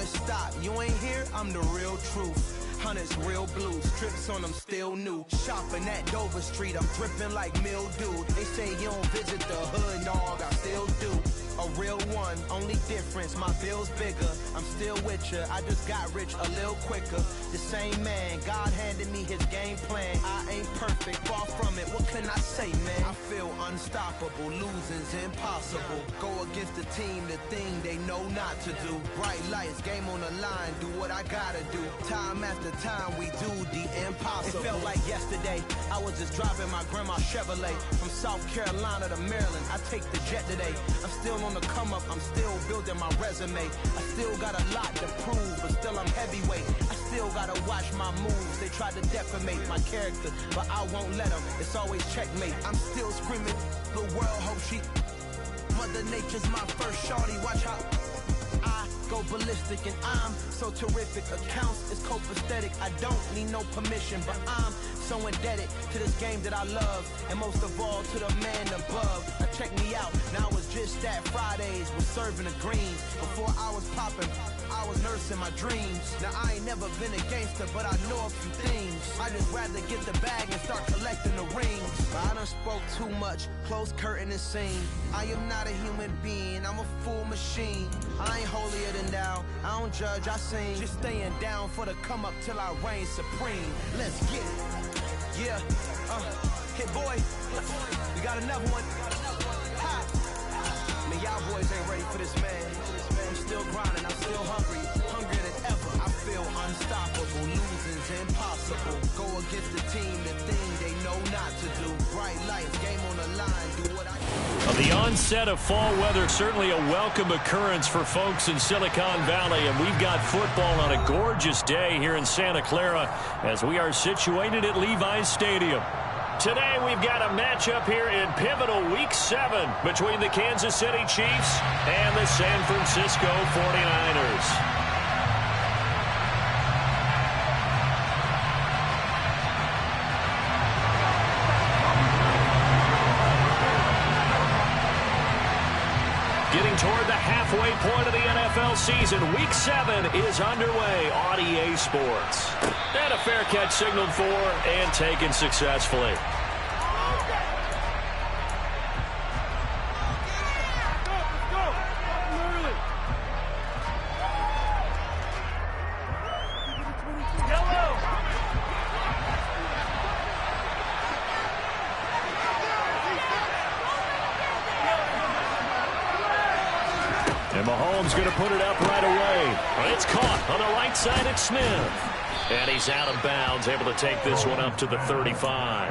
boys, stop. You ain't here, I'm the real truth. Hunters, real blues, trips on them still new. Shopping at Dover Street, I'm dripping like mildew. They say you don't visit the hood, dog, I still do. A real one, only difference, my bill's bigger. I'm still with ya, I just got rich a little quicker. The same man, God handed me his game plan. I ain't perfect, far from it, what can I say, man? I feel unstoppable, losing's impossible. Go against the team, the thing they know not to do. Bright lights, game on the line, do what I gotta do. Time after time, we do the impossible. It felt like yesterday, I was just driving my grandma's Chevrolet. From South Carolina to Maryland, I take the jet today. I'm still on the come up, I'm still building my resume. I still got a lot to prove, but still I'm heavyweight. I still gotta watch my moves. They tried to defamate my character, but I won't let them. It's always checkmate. I'm still screaming, the world hope she. Mother Nature's my first shorty. Watch how I go ballistic, and I'm so terrific. Accounts is copacetic. I don't need no permission, but I'm so indebted to this game that I love, and most of all to the man above. Now check me out, now it's just that Fridays was serving the greens. Before I was popping, I was nursing my dreams. Now I ain't never been a gangster, but I know a few things. I just rather get the bag and start collecting the rings. But I done spoke too much, close curtain and scene. I am not a human being, I'm a full machine. I ain't holier than thou, I don't judge, I sing. Just staying down for the come up till I reign supreme. Let's get it. Yeah, hit boy, we got another one. Ha! Man, y'all boys ain't ready for this, man. I'm still grinding, I'm still hungry, hungrier than ever. I feel unstoppable, losing's impossible. Go against the team, the thing they know not to do. Bright lights, game on the line, do what I do. The onset of fall weather, certainly a welcome occurrence for folks in Silicon Valley, and we've got football on a gorgeous day here in Santa Clara as we are situated at Levi's Stadium. Today we've got a matchup here in pivotal Week 7 between the Kansas City Chiefs and the San Francisco 49ers. Getting toward the halfway point of the NFL season, Week 7 is underway on EA Sports. And a fair catch signaled for and taken successfully. And Mahomes going to put it up right away. It's caught on the right side at Smith. And he's out of bounds, able to take this one up to the 35.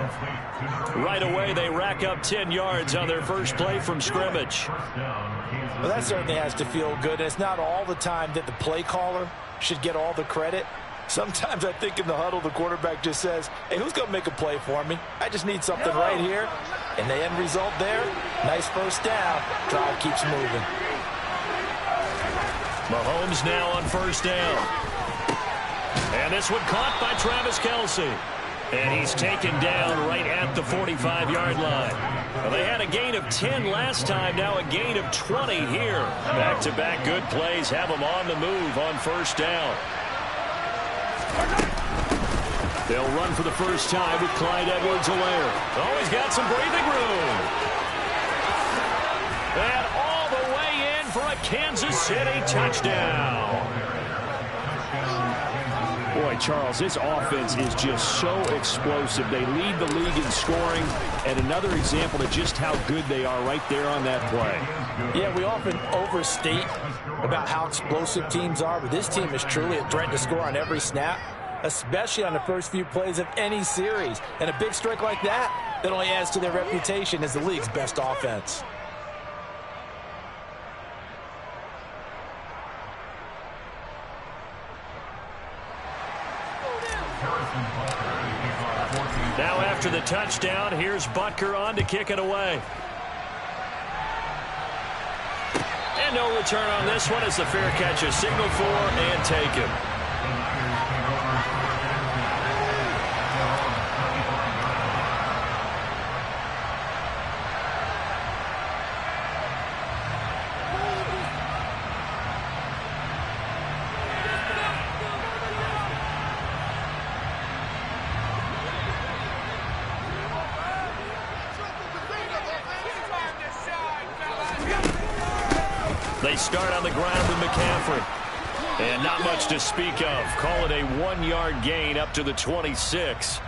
Right away, they rack up 10 yards on their first play from scrimmage. Well, that certainly has to feel good. It's not all the time that the play caller should get all the credit. Sometimes I think in the huddle, the quarterback just says, hey, who's going to make a play for me? I just need something right here. And the end result there, nice first down. Drive keeps moving. Mahomes now on first down. And this one caught by Travis Kelce. And he's taken down right at the 45-yard line. Well, they had a gain of 10 last time, now a gain of 20 here. Back-to-back good plays have them on the move on first down. They'll run for the first time with Clyde Edwards-Helaire. Oh, he's got some breathing room. And all the way in for a Kansas City touchdown. Boy, Charles, this offense is just so explosive. They lead the league in scoring, and another example of just how good they are right there on that play. Yeah, we often overstate about how explosive teams are, but this team is truly a threat to score on every snap, especially on the first few plays of any series. And a big strike like that only adds to their reputation as the league's best offense. Now after the touchdown, here's Butker on to kick it away. And no return on this one as the fair catch is signaled for and taken. They start on the ground with McCaffrey. And not much to speak of. Call it a 1-yard gain up to the 26.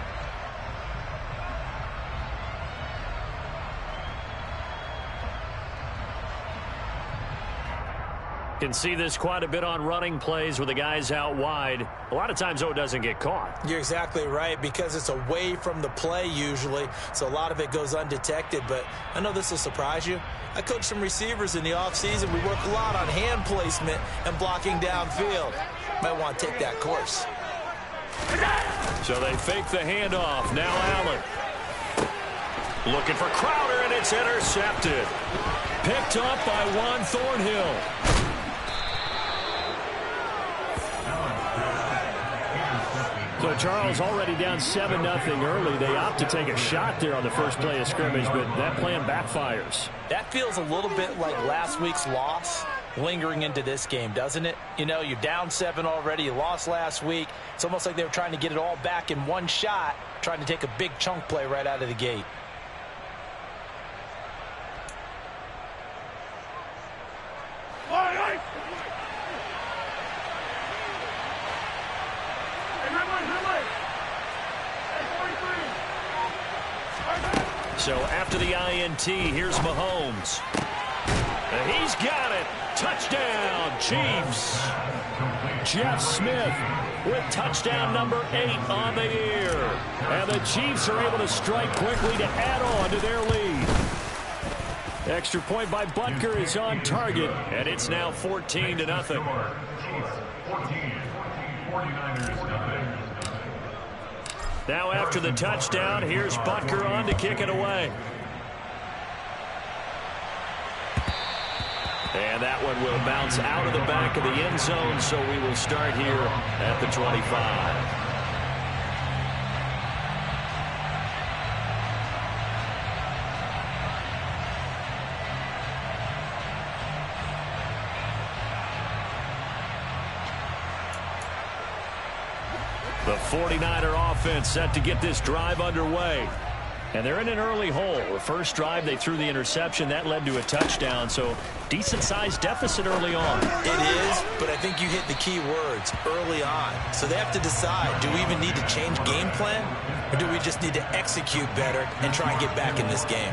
Can see this quite a bit on running plays with the guys out wide. A lot of times, though, it doesn't get caught. You're exactly right, because it's away from the play usually, so a lot of it goes undetected. But I know this will surprise you. I coach some receivers in the offseason. We work a lot on hand placement and blocking downfield. Might want to take that course. So they fake the handoff. Now Allen. Looking for Crowder, and it's intercepted. Picked up by Juan Thornhill. So Charles already down 7-0 early. They opt to take a shot there on the first play of scrimmage, but that plan backfires. That feels a little bit like last week's loss lingering into this game, doesn't it? You know, you're down 7 already. You lost last week. It's almost like they were trying to get it all back in one shot, trying to take a big chunk play right out of the gate. So after the INT, here's Mahomes. He's got it. Touchdown, Chiefs. Jeff Smith with touchdown number 8 on the year. And the Chiefs are able to strike quickly to add on to their lead. Extra point by Butker is on target, and it's now 14-0. Now after the touchdown, here's Butker on to kick it away. And that one will bounce out of the back of the end zone, so we will start here at the 25. The 49er offense set to get this drive underway. And they're in an early hole. The first drive, they threw the interception. That led to a touchdown, so decent-sized deficit early on. It is, but I think you hit the key words, early on. So they have to decide, do we even need to change game plan, or do we just need to execute better and try and get back in this game?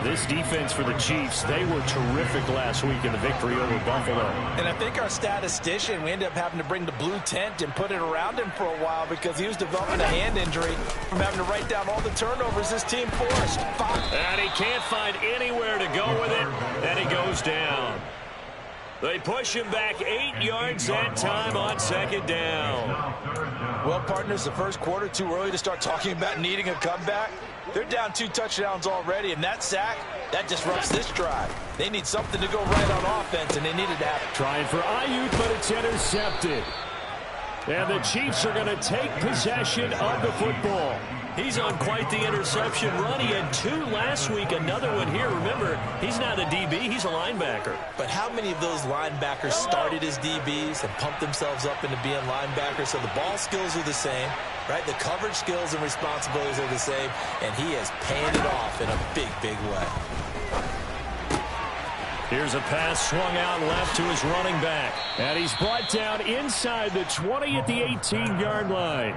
This defense for the Chiefs, they were terrific last week in the victory over Buffalo. And I think our statistician, we ended up having to bring the blue tent and put it around him for a while because he was developing a hand injury from having to write down all the turnovers this team forced. And he can't find anywhere to go with it, and he goes down. They push him back 8 yards that time on second down. Well, partners, the first quarter, too early to start talking about needing a comeback. They're down 2 touchdowns already, and that sack, that disrupts this drive. They need something to go right on offense, and they needed to have it. Trying for Ayuk, but it's intercepted. And the Chiefs are going to take possession of the football. He's on quite the interception run. He had 2 last week, another one here. Remember, he's not a DB, he's a linebacker. But how many of those linebackers started as DBs and pumped themselves up into being linebackers? So the ball skills are the same, right? The coverage skills and responsibilities are the same, and he is paying it off in a big, big way. Here's a pass swung out left to his running back. And he's brought down inside the 20 at the 18-yard line.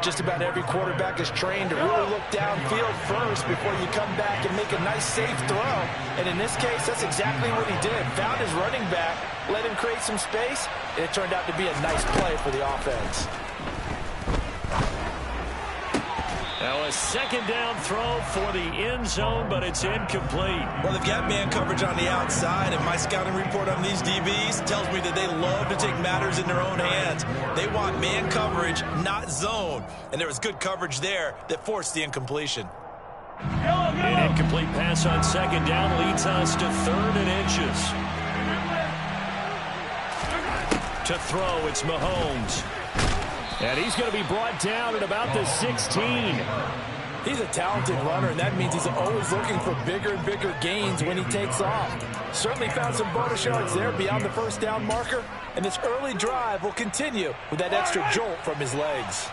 Just about every quarterback is trained to really look downfield first before you come back and make a nice, safe throw. And in this case, that's exactly what he did. Found his running back, let him create some space, and it turned out to be a nice play for the offense. Now a second down throw for the end zone, but it's incomplete. Well, they've got man coverage on the outside, and my scouting report on these DBs tells me that they love to take matters in their own hands. They want man coverage, not zone. And there was good coverage there that forced the incompletion. An incomplete pass on second down leads us to 3rd and inches. To throw, it's Mahomes. And he's going to be brought down at about the 16. He's a talented runner, and that means he's always looking for bigger and bigger gains when he takes off. Certainly found some bonus yards there beyond the first down marker, and this early drive will continue with that extra jolt from his legs.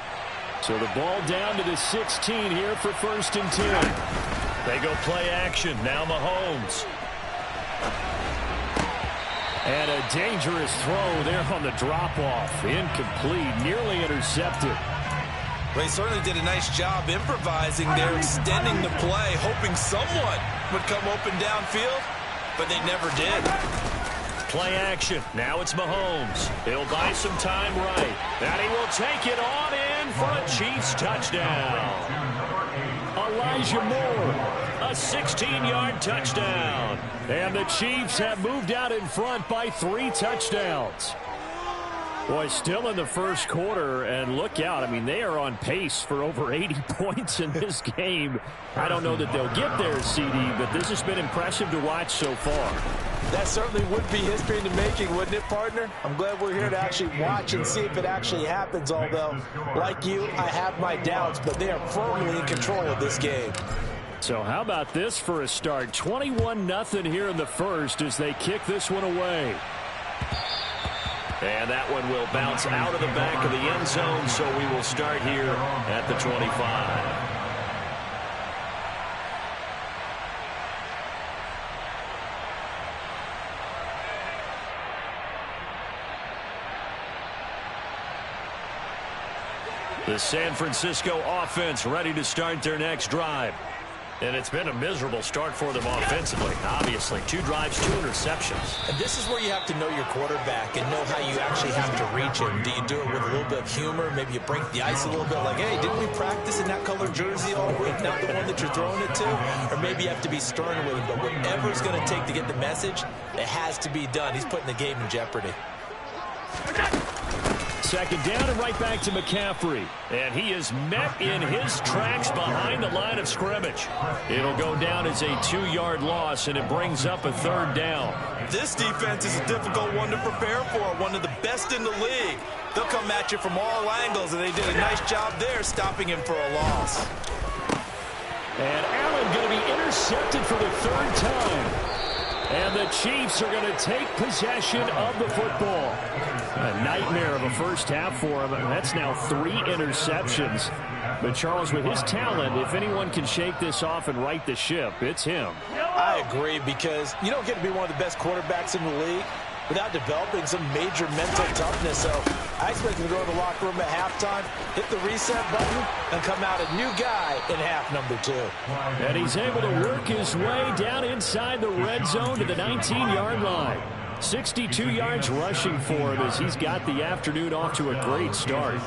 So the ball down to the 16 here for 1st and 10. They go play action. Now Mahomes. And a dangerous throw there on the drop-off. Incomplete, nearly intercepted. Well, he certainly did a nice job improvising there, extending the play, hoping someone would come open downfield, but they never did. Play action. Now it's Mahomes. He'll buy some time right. And he will take it on in for a Chiefs touchdown. Elijah Moore, a 16-yard touchdown. And the Chiefs have moved out in front by 3 touchdowns. Boy, still in the first quarter, and look out. I mean, they are on pace for over 80 points in this game. I don't know that they'll get there, CD, but this has been impressive to watch so far. That certainly would be history in the making, wouldn't it, partner? I'm glad we're here to actually watch and see if it actually happens, although, like you, I have my doubts, but they are firmly in control of this game. So how about this for a start? 21-0 here in the first as they kick this one away. And that one will bounce out of the back of the end zone, so we will start here at the 25. The San Francisco offense ready to start their next drive. And it's been a miserable start for them offensively, obviously. 2 drives, 2 interceptions. And this is where you have to know your quarterback and know how you actually have to reach him. Do you do it with a little bit of humor? Maybe you break the ice a little bit like, hey, didn't we practice in that colored jersey all week, not the one that you're throwing it to? Or maybe you have to be stern with him. But whatever it's going to take to get the message, it has to be done. He's putting the game in jeopardy. Second down and right back to McCaffrey. And he is met in his tracks behind the line of scrimmage. It'll go down as a 2-yard loss, and it brings up a 3rd down. This defense is a difficult one to prepare for, one of the best in the league. They'll come at you from all angles, and they did a nice job there stopping him for a loss. And Allen going to be intercepted for the 3rd time. And the Chiefs are going to take possession of the football. A nightmare of a first half for him. That's now 3 interceptions. But Charles, with his talent, if anyone can shake this off and right the ship, it's him. I agree, because you don't get to be one of the best quarterbacks in the league without developing some major mental toughness. So I expect him to go to the locker room at halftime, hit the reset button, and come out a new guy in half number 2. And he's able to work his way down inside the red zone to the 19-yard line. 62 yards rushing for him as he's got the afternoon off to a great start.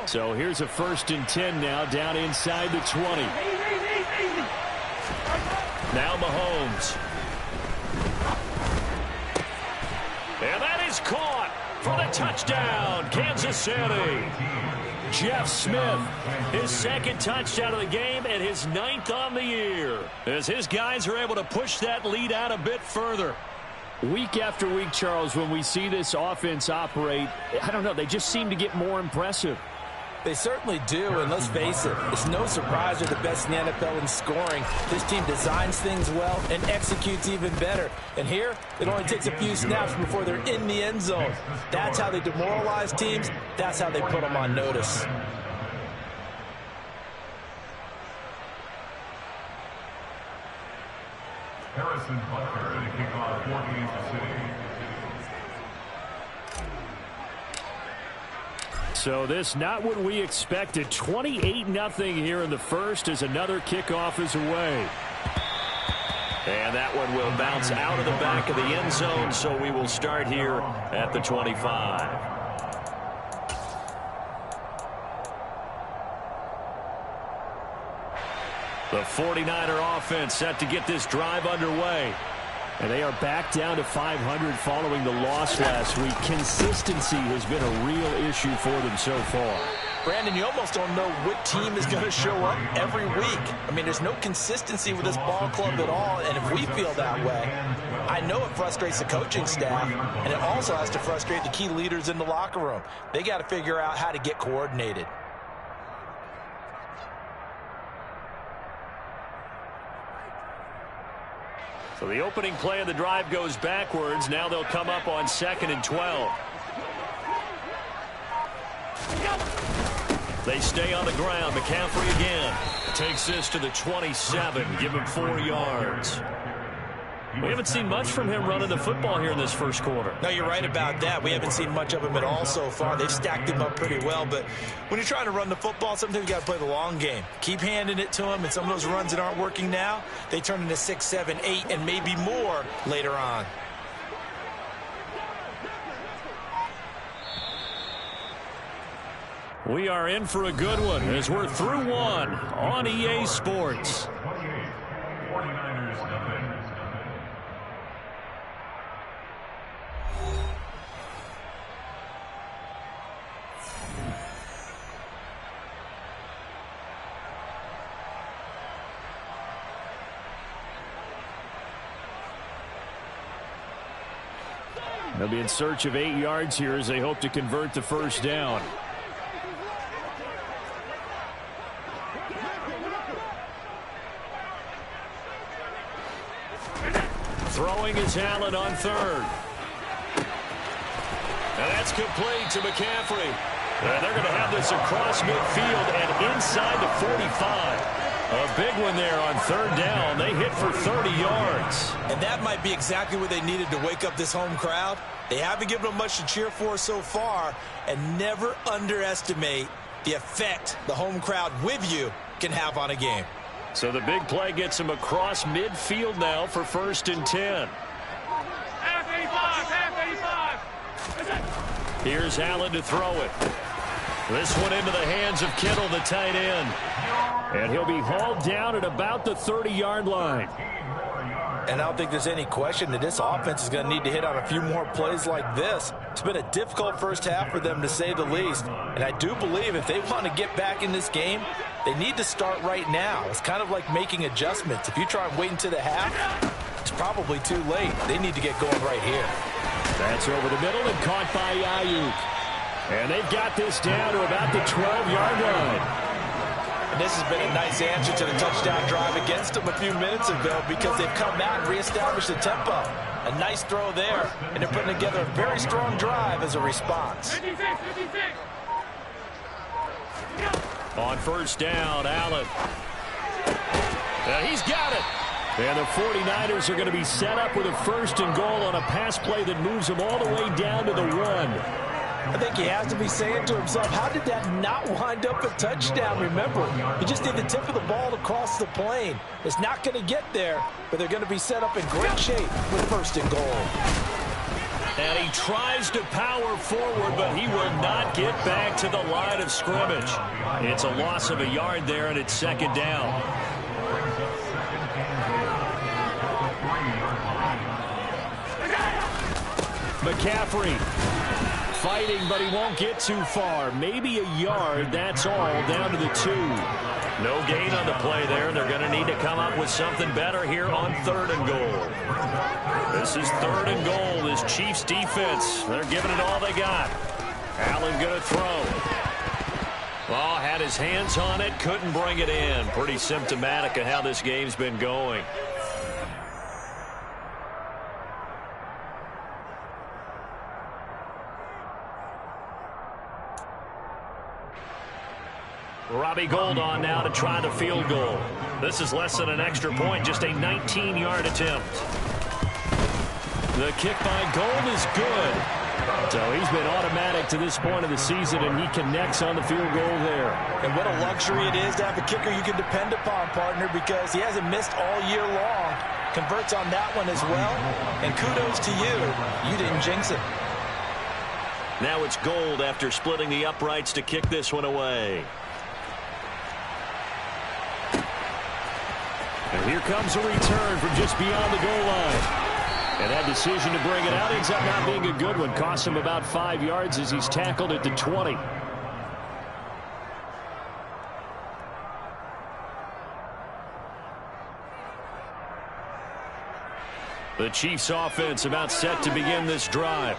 So here's a 1st and 10 now down inside the 20. Now Mahomes. And that is caught for the touchdown, Kansas City. Jeff Smith, his 2nd touchdown of the game and his 9th on the year, as his guys are able to push that lead out a bit further. Week after week, Charles, when we see this offense operate, I don't know, they just seem to get more impressive. They certainly do, and let's face it, it's no surprise they're the best in the NFL in scoring. This team designs things well and executes even better. And here, it only takes a few snaps before they're in the end zone. That's how they demoralize teams. That's how they put them on notice. Harrison Butker to kick off for Kansas City. So this not what we expected. 28-0 here in the first as another kickoff is away. And that one will bounce out of the back of the end zone, so we will start here at the 25. The 49er offense set to get this drive underway. And they are back down to 500 following the loss last week. Consistency has been a real issue for them so far. Brandon, you almost don't know what team is going to show up every week. I mean, there's no consistency with this ball club at all, and if we feel that way, I know it frustrates the coaching staff, and it also has to frustrate the key leaders in the locker room. They got to figure out how to get coordinated. So the opening play of the drive goes backwards. Now they'll come up on 2nd and 12. They stay on the ground. McCaffrey again takes this to the 27. Give him 4 yards. We haven't seen much from him running the football here in this first quarter. No, you're right about that. We haven't seen much of him at all so far. They've stacked him up pretty well, but when you're trying to run the football, sometimes you got to play the long game. Keep handing it to him, and some of those runs that aren't working now, they turn into 6, 7, 8, and maybe more later on. We are in for a good one as we're through one on EA Sports. 49ers nothing. They'll be in search of 8 yards here as they hope to convert the first down. Throwing is Allen on third. And that's complete to McCaffrey. And they're going to have this across midfield and inside the 45. A big one there on third down. They hit for 30 yards. And that might be exactly what they needed to wake up this home crowd. They haven't given them much to cheer for so far. And never underestimate the effect the home crowd with you can have on a game. So the big play gets him across midfield now for 1st and 10. Here's Allen to throw it. This one into the hands of Kittle, the tight end. And he'll be hauled down at about the 30-yard line. And I don't think there's any question that this offense is going to need to hit on a few more plays like this. It's been a difficult first half for them, to say the least. And I do believe if they want to get back in this game, they need to start right now. It's kind of like making adjustments. If you try and wait until the half, it's probably too late. They need to get going right here. That's over the middle and caught by Ayuk. And they've got this down to about the 12-yard line. And this has been a nice answer to the touchdown drive against them a few minutes ago because they've come out and reestablished the tempo. A nice throw there, and they're putting together a very strong drive as a response. 56. On first down, Allen. He's got it. And the 49ers are going to be set up with a 1st and goal on a pass play that moves them all the way down to the 1. I think he has to be saying to himself, how did that not wind up a touchdown? Remember, you just need the tip of the ball to cross the plane. It's not going to get there, but they're going to be set up in great shape with 1st and goal. And he tries to power forward, but he will not get back to the line of scrimmage. It's a loss of a yard there, and it's 2nd down. McCaffrey fighting, but he won't get too far. Maybe a yard, that's all, down to the 2. No gain on the play there, and they're going to need to come up with something better here on 3rd and goal. This is 3rd and goal. This Chiefs defense, they're giving it all they got. Allen going to throw. Oh, had his hands on it, couldn't bring it in. Pretty symptomatic of how this game's been going. Robbie Gould on now to try the field goal. This is less than an extra point, just a 19-yard attempt. The kick by Gould is good. So he's been automatic to this point of the season, and he connects on the field goal there. And what a luxury it is to have a kicker you can depend upon, partner, because he hasn't missed all year long. Converts on that one as well. And kudos to you. You didn't jinx it. Now it's Gould after splitting the uprights to kick this one away. And here comes a return from just beyond the goal line. And that decision to bring it out ends up not being a good one. Costs him about 5 yards as he's tackled at the 20. The Chiefs offense about set to begin this drive.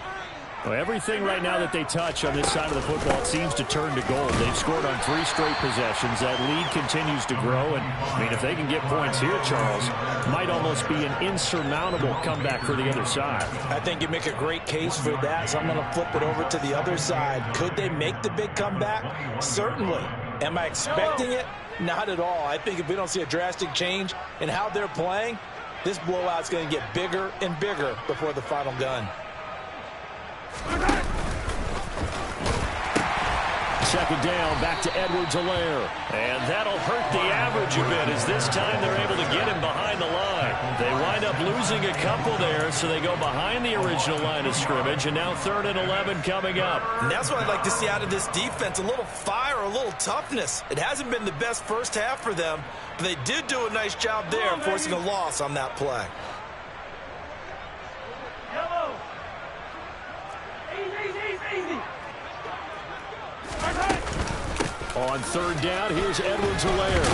Well, everything right now that they touch on this side of the football, it seems to turn to gold. They've scored on 3 straight possessions. That lead continues to grow. And, I mean, if they can get points here, Charles, might almost be an insurmountable comeback for the other side. I think you make a great case for that, so I'm going to flip it over to the other side. Could they make the big comeback? Certainly. Am I expecting it? Not at all. I think if we don't see a drastic change in how they're playing, this blowout's going to get bigger and bigger before the final gun. Second down, back to Edwards-Helaire. And that'll hurt the average a bit as this time they're able to get him behind the line. They wind up losing a couple there, so they go behind the original line of scrimmage, and now 3rd and 11 coming up. And that's what I'd like to see out of this defense, a little fire, a little toughness. It hasn't been the best first half for them, but they did do a nice job there, forcing a loss on that play. On 3rd down, here's Edwards-Helaire.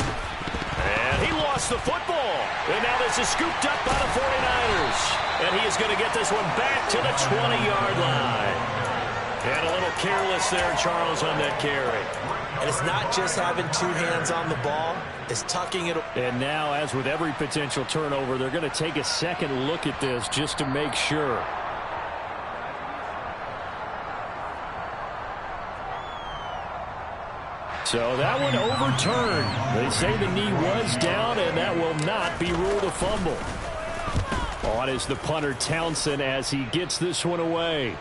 And he lost the football. And now this is scooped up by the 49ers. And he is going to get this one back to the 20-yard line. And a little careless there, Charles, on that carry. And it's not just having 2 hands on the ball. It's tucking it. And now, as with every potential turnover, they're going to take a second look at this just to make sure. So that one overturned. They say the knee was down, and that will not be ruled a fumble. On is the punter, Townsend, as he gets this one away.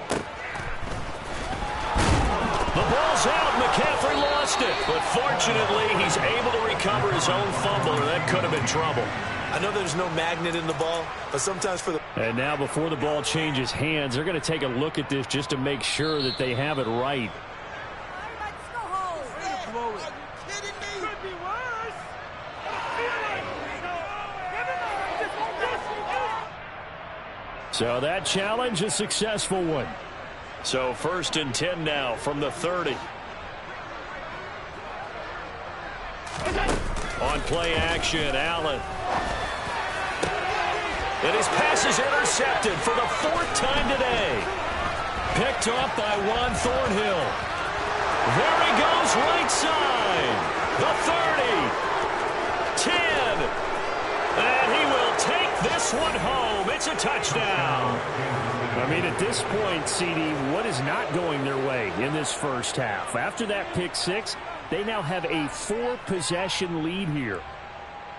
The ball's out. McCaffrey lost it. But fortunately, he's able to recover his own fumble, or that could have been trouble. I know there's no magnet in the ball, but sometimes for the... And now before the ball changes hands, they're going to take a look at this just to make sure that they have it right. So that challenge, a successful one. So 1st and 10 now from the 30. On play action, Allen. And his pass is intercepted for the 4th time today. Picked up by Juan Thornhill. There he goes, right side. The 30. 10. And he will take this one home. It's a touchdown. I mean, at this point, CD, what is not going their way in this first half? After that pick 6, they now have a 4-possession lead here.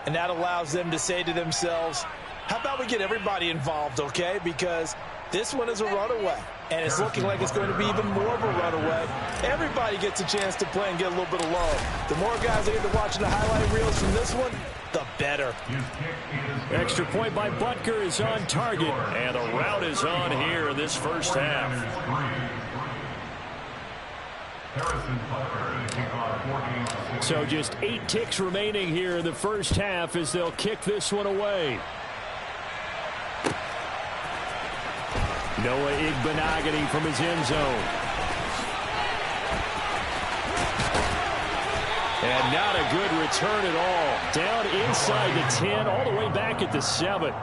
And that allows them to say to themselves, how about we get everybody involved, okay? Because this one is a runaway, and it's looking like it's going to be even more of a runaway. Everybody gets a chance to play and get a little bit of love. The more guys that get to watching the highlight reels from this one, the better. Extra point by Butker is on target, and the route is on here in this first half. So just 8 ticks remaining here in the first half as they'll kick this one away. Noah Igbenogany from his end zone. And not a good return at all. Down inside the 10, all the way back at the 7.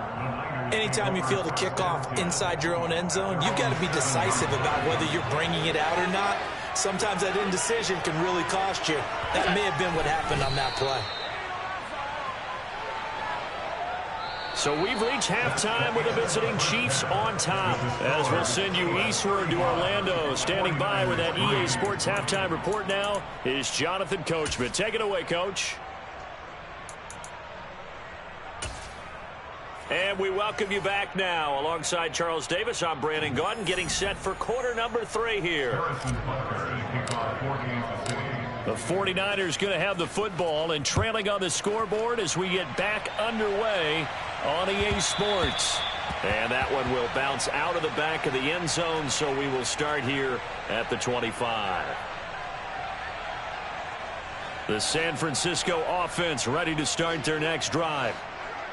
Anytime you feel the kickoff inside your own end zone, you've got to be decisive about whether you're bringing it out or not. Sometimes that indecision can really cost you. That may have been what happened on that play. So we've reached halftime with the visiting Chiefs on top. As we'll send you eastward to Orlando. Standing by with that EA Sports halftime report now is Jonathan Coachman. Take it away, Coach. And we welcome you back now. Alongside Charles Davis, I'm Brandon Gaudin, getting set for quarter number 3 here. The 49ers going to have the football and trailing on the scoreboard as we get back underway on EA Sports. And that one will bounce out of the back of the end zone, so we will start here at the 25. The San Francisco offense ready to start their next drive.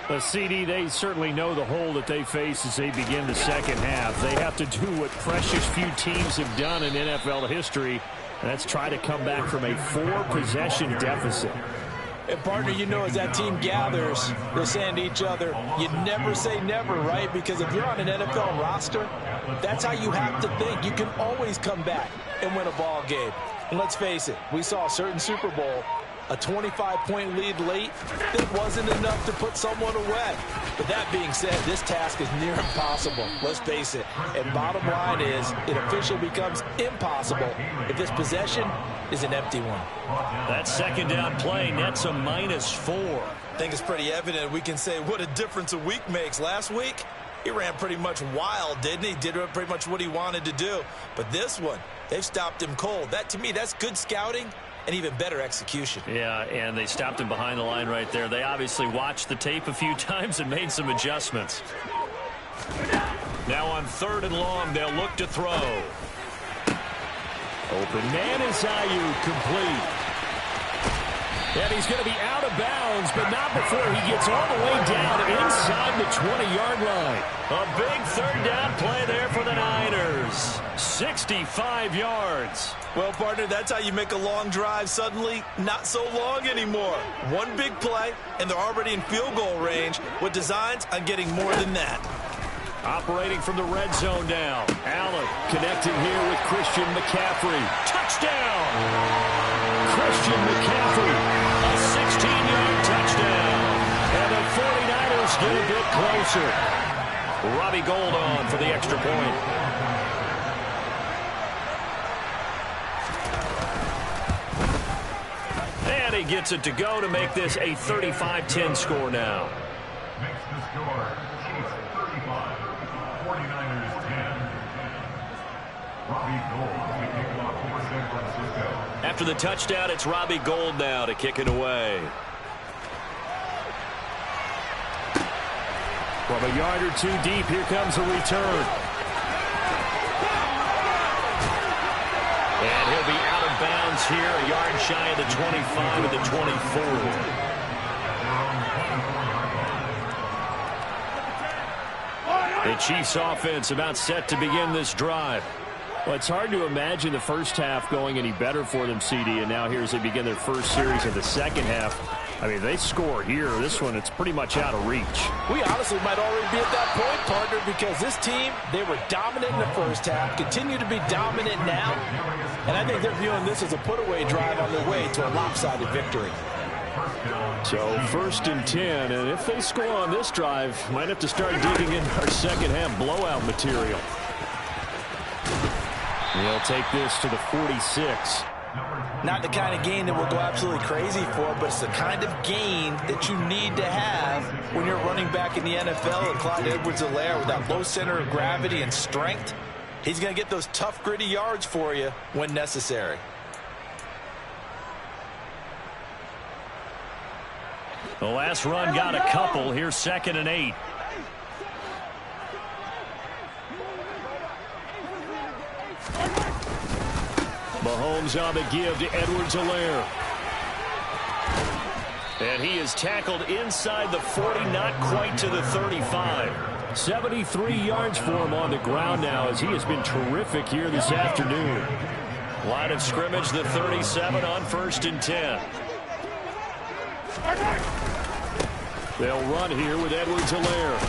The CD, they certainly know the hole that they face as they begin the second half. They have to do what precious few teams have done in NFL history, and that's try to come back from a 4-possession deficit. And partner, you know, as that team gathers, they're saying to each other, you never say never, right? Because if you're on an NFL roster, that's how you have to think. You can always come back and win a ball game. And let's face it, we saw a certain Super Bowl, a 25-point lead late, that wasn't enough to put someone away. But that being said, this task is near impossible. Let's face it. And bottom line is, it officially becomes impossible if this possession is an empty one. That second down play nets a -4. I think it's pretty evident. We can say what a difference a week makes. Last week, he ran pretty much wild, didn't he? Did pretty much what he wanted to do. But this one, they've stopped him cold. That, to me, that's good scouting and even better execution. Yeah, and they stopped him behind the line right there. They obviously watched the tape a few times and made some adjustments. Now on 3rd and long, they'll look to throw. Open man is Ayuk, complete. And he's going to be out of bounds, but not before he gets all the way down inside the 20-yard line. A big 3rd down play there for the Niners. 65 yards. Well, partner, that's how you make a long drive suddenly not so long anymore. One big play, and they're already in field goal range with designs on getting more than that. Operating from the red zone now. Allen connecting here with Christian McCaffrey. Touchdown! Christian McCaffrey, a 16-yard touchdown. And the 49ers get a bit closer. Robbie Gould on for the extra point. And he gets it to go to make this a 35-10 score now. Makes the score Chiefs 35, 49ers 10. Robbie Gould to kick off for San Francisco. After the touchdown, it's Robbie Gould now to kick it away. From a yard or two deep, here comes a return. And he'll be out of bounds here, a yard shy of the 25 of the 24. The Chiefs offense about set to begin this drive. Well, it's hard to imagine the first half going any better for them, CD, and now here as they begin their first series of the second half. I mean, they score here. This one, it's pretty much out of reach. We honestly might already be at that point, partner, because this team, they were dominant in the first half, continue to be dominant now, and I think they're viewing this as a put-away drive on their way to a lopsided victory. So 1st and 10, and if they score on this drive, might have to start digging in our second half blowout material. They'll take this to the 46. Not the kind of gain that we'll go absolutely crazy for, but it's the kind of gain that you need to have when you're running back in the NFL. And Clyde Edwards-Helaire, with that low center of gravity and strength, he's going to get those tough, gritty yards for you when necessary. The last run got a couple. Here's 2nd and 8. Mahomes on the give to Edwards-Helaire. And he is tackled inside the 40, not quite to the 35. 73 yards for him on the ground now, as he has been terrific here this afternoon. Line of scrimmage, the 37 on 1st and 10. They'll run here with Edwards-Helaire.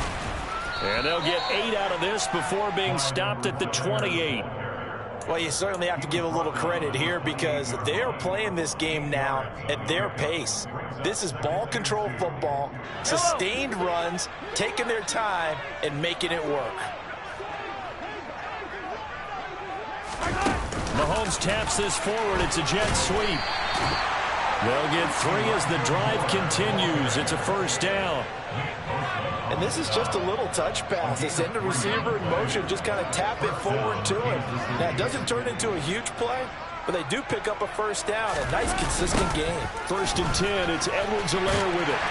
And they'll get 8 out of this before being stopped at the 28. Well, you certainly have to give a little credit here because they are playing this game now at their pace. This is ball control football, sustained runs, taking their time and making it work. Mahomes taps this forward. It's a jet sweep. They'll get 3 as the drive continues. It's a 1st down. And this is just a little touch pass. They send the receiver in motion, just kind of tap it forward to him. Now, it doesn't turn into a huge play, but they do pick up a 1st down. A nice, consistent game. 1st and 10. It's Edwards-Helaire with it.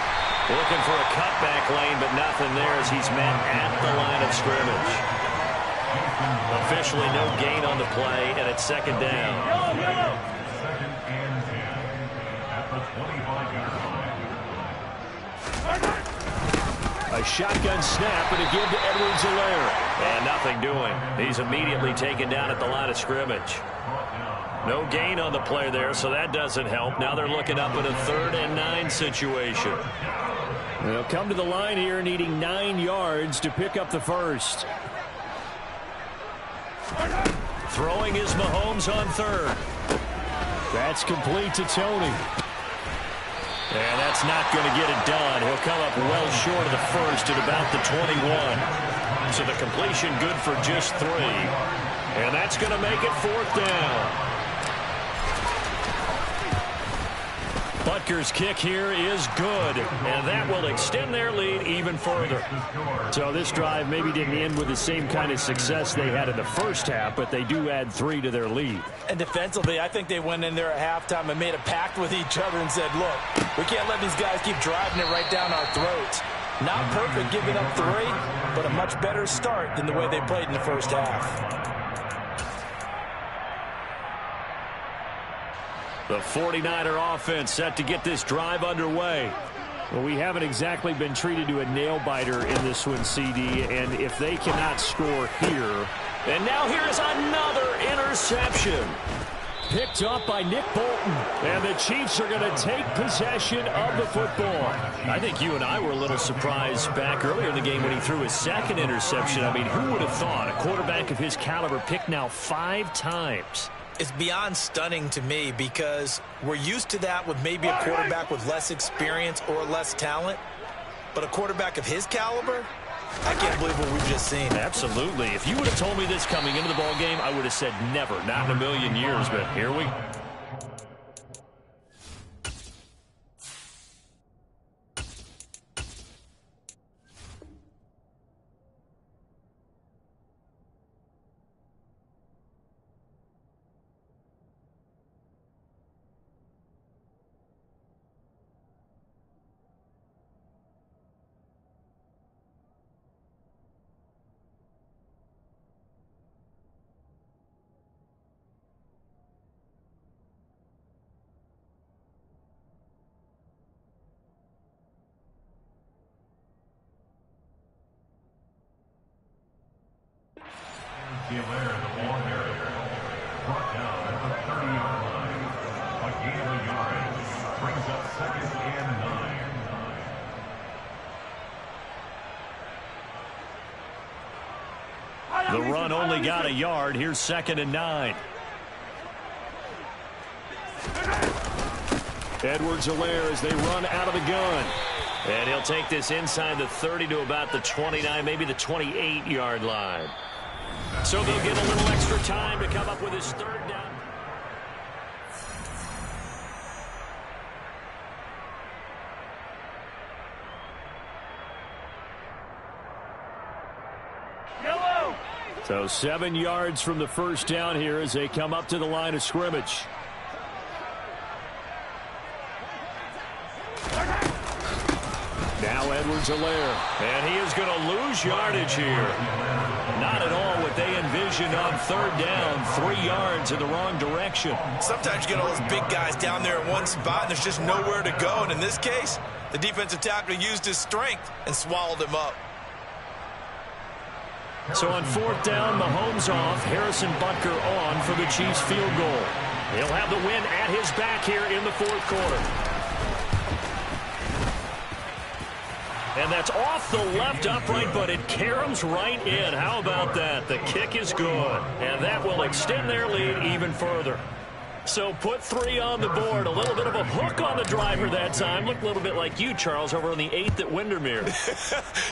Looking for a cutback lane, but nothing there as he's met at the line of scrimmage. Officially no gain on the play, and it's 2nd down. 2nd and 10 at the 25-yard line. A shotgun snap and a give to Edwards-Helaire. And nothing doing. He's immediately taken down at the line of scrimmage. No gain on the play there, so that doesn't help. Now they're looking up at a 3rd and 9 situation. They'll come to the line here needing 9 yards to pick up the first. Throwing is Mahomes on 3rd. That's complete to Tony. And that's not going to get it done. He'll come up well short of the first at about the 21. So the completion good for just 3. And that's going to make it 4th down. Butker's kick here is good, and that will extend their lead even further. So this drive maybe didn't end with the same kind of success they had in the first half, but they do add 3 to their lead. And defensively, I think they went in there at halftime and made a pact with each other and said, look, we can't let these guys keep driving it right down our throats. Not perfect giving up 3, but a much better start than the way they played in the first half. The 49er offense set to get this drive underway. Well, we haven't exactly been treated to a nail-biter in this one, CD, and if they cannot score here. And now here's another interception. Picked up by Nick Bolton, and the Chiefs are going to take possession of the football. I think you and I were a little surprised back earlier in the game when he threw his 2nd interception. I mean, who would have thought a quarterback of his caliber picked now 5 times? It's beyond stunning to me because we're used to that with maybe a quarterback with less experience or less talent. But a quarterback of his caliber, I can't believe what we've just seen. Absolutely. If you would have told me this coming into the ball game, I would have said never, not in a million years. But here we go. The ball carrier brought down at the 30-yard line. A gain of yards brings up 2nd and 9. The run only got a yard. Here's 2nd and 9. Edwards-Helaire as they run out of the gun. And he'll take this inside the 30 to about the 29, maybe the 28-yard line. So they'll get a little extra time to come up with his 3rd down. So 7 yards from the first down here as they come up to the line of scrimmage. Now Edwards-Helaire. And he is going to lose yardage here. Not at all what they envisioned on 3rd down. 3 yards in the wrong direction. Sometimes you get all those big guys down there in one spot and there's just nowhere to go. And in this case, the defensive tackle used his strength and swallowed him up. So on 4th down, Mahomes off, Harrison Butker on for the Chiefs field goal. He'll have the win at his back here in the 4th quarter. And that's off the left upright, but it caroms right in. How about that? The kick is good, and that will extend their lead even further. So put 3 on the board. A little bit of a hook on the driver that time. Looked a little bit like you, Charles, over on the 8th at Windermere.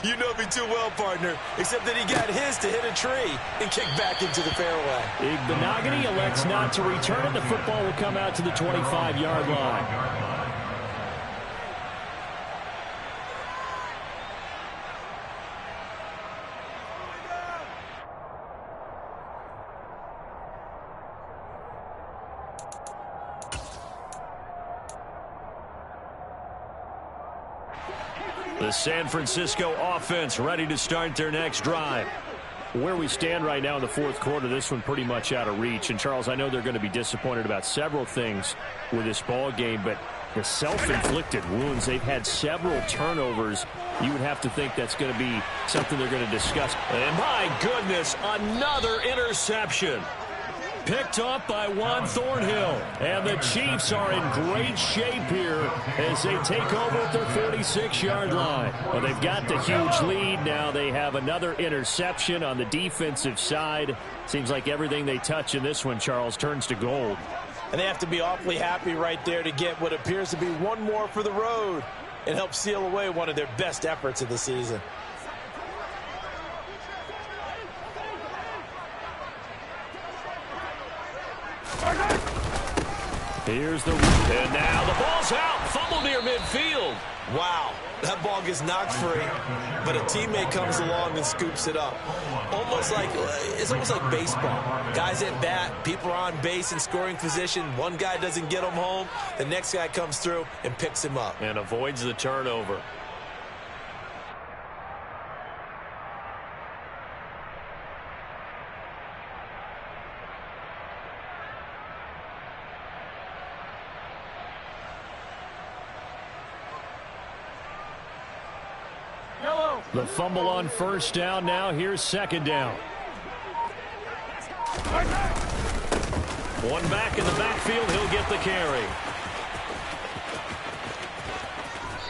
You know me too well, partner, except that he got his to hit a tree and kick back into the fairway. Igbenogany elects not to return it. The football will come out to the 25-yard line. The San Francisco offense ready to start their next drive. Where we stand right now in the 4th quarter, this one pretty much out of reach. And, Charles, I know they're going to be disappointed about several things with this ball game, but the self-inflicted wounds, they've had several turnovers. You would have to think that's going to be something they're going to discuss. And, my goodness, another interception. Picked off by Juan Thornhill. And the Chiefs are in great shape here as they take over at their 46-yard line. Well, they've got the huge lead. Now they have another interception on the defensive side. Seems like everything they touch in this one, Charles, turns to gold. And they have to be awfully happy right there to get what appears to be one more for the road and help seal away one of their best efforts of the season. Here's and now the ball's out. Fumble near midfield. Wow, that ball gets knocked free, but a teammate comes along and scoops it up. It's almost like baseball. Guys at bat, people are on base in scoring position. One guy doesn't get him home. The next guy comes through and picks him up. And avoids the turnover. The fumble on first down. Now here's second down. One back in the backfield. He'll get the carry.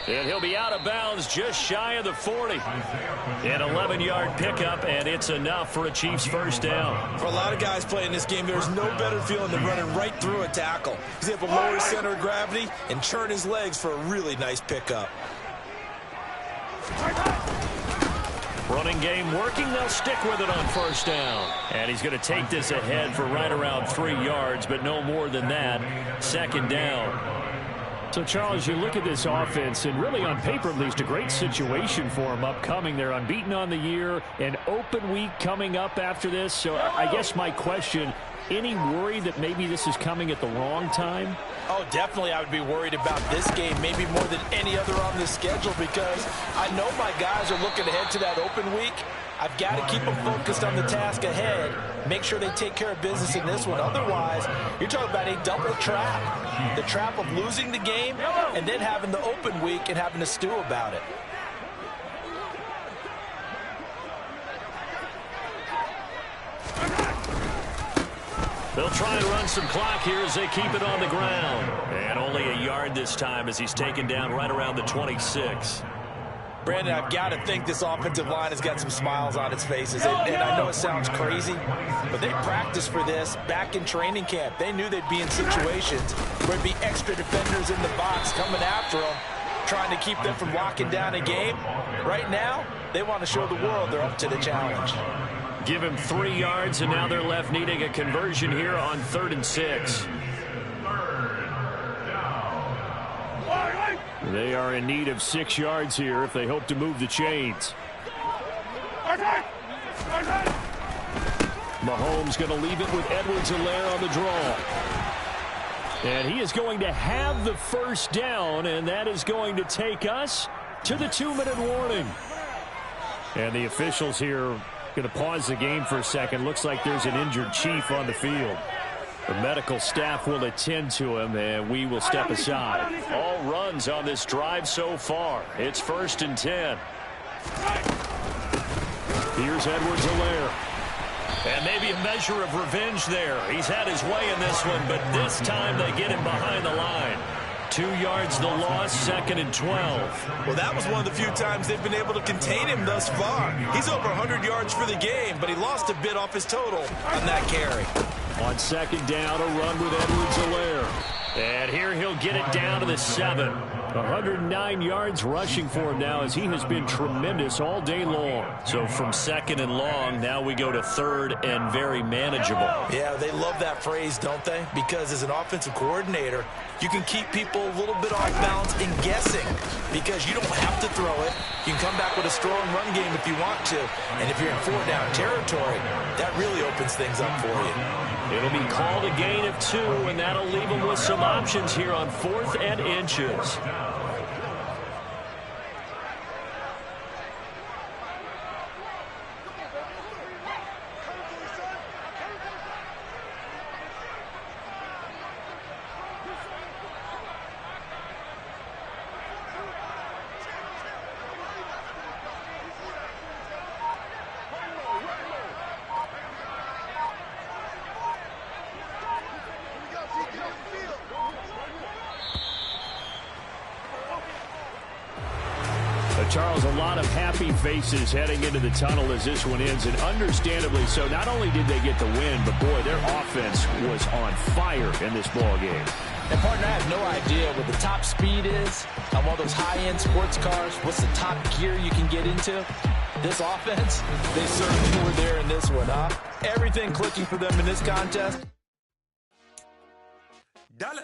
And he'll be out of bounds just shy of the 40. An 11-yard pickup, and it's enough for a Chiefs first down. For a lot of guys playing this game, there's no better feeling than running right through a tackle. He's able to lower his center of gravity and churn his legs for a really nice pickup. Running game working. They'll stick with it on first down. And he's going to take this ahead for right around 3 yards, but no more than that. Second down. So, Charles, you look at this offense, and really on paper at least, a great situation for them upcoming. They're unbeaten on the year, an open week coming up after this. So I guess my question, any worry that maybe this is coming at the wrong time? Oh, definitely I would be worried about this game, maybe more than any other on this schedule, because I know my guys are looking ahead to that open week. I've got to keep them focused on the task ahead, make sure they take care of business in this one. Otherwise, you're talking about a double trap. The trap of losing the game and then having the open week and having to stew about it. They'll try and run some clock here as they keep it on the ground. And only a yard this time as he's taken down right around the 26. Brandon, I've got to think this offensive line has got some smiles on its faces. And I know it sounds crazy, but they practiced for this back in training camp. They knew they'd be in situations where there'd be extra defenders in the box coming after them, trying to keep them from locking down a game. Right now, they want to show the world they're up to the challenge. Give him 3 yards, and now they're left needing a conversion here on 3rd and 6. They are in need of 6 yards here if they hope to move the chains. Mahomes going to leave it with Edwards-Helaire on the draw. And he is going to have the first down, and that is going to take us to the 2-minute warning. And the officials here going to pause the game for a second. Looks like there's an injured Chief on the field. The medical staff will attend to him, and we will step aside. All runs on this drive so far. It's 1st and 10. Here's Edwards-Helaire. And maybe a measure of revenge there. He's had his way in this one, but this time they get him behind the line. 2 yards the loss, 2nd and 12. Well, that was one of the few times they've been able to contain him thus far. He's over 100 yards for the game, but he lost a bit off his total on that carry. On 2nd down, a run with Edwards-Helaire. And here he'll get it down to the 7. 109 yards rushing for him now as he has been tremendous all day long. So from 2nd and long, now we go to 3rd and very manageable. Yeah, they love that phrase, don't they? Because as an offensive coordinator, you can keep people a little bit off balance and guessing because you don't have to throw it. You can come back with a strong run game if you want to. And if you're in 4-down territory, that really opens things up for you. It'll be called a gain of 2, and that'll leave them with some options here on 4th and inches. Charles, a lot of happy faces heading into the tunnel as this one ends, and understandably so. Not only did they get the win, but, boy, their offense was on fire in this ball game. And, partner, I have no idea what the top speed is on one of those high-end sports cars. What's the top gear you can get into? This offense, they certainly were there in this one, huh? Everything clicking for them in this contest. Dollar.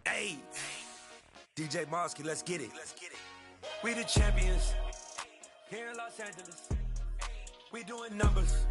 Hey, DJ Mosky, let's get it. We the champions here in Los Angeles. We doing numbers.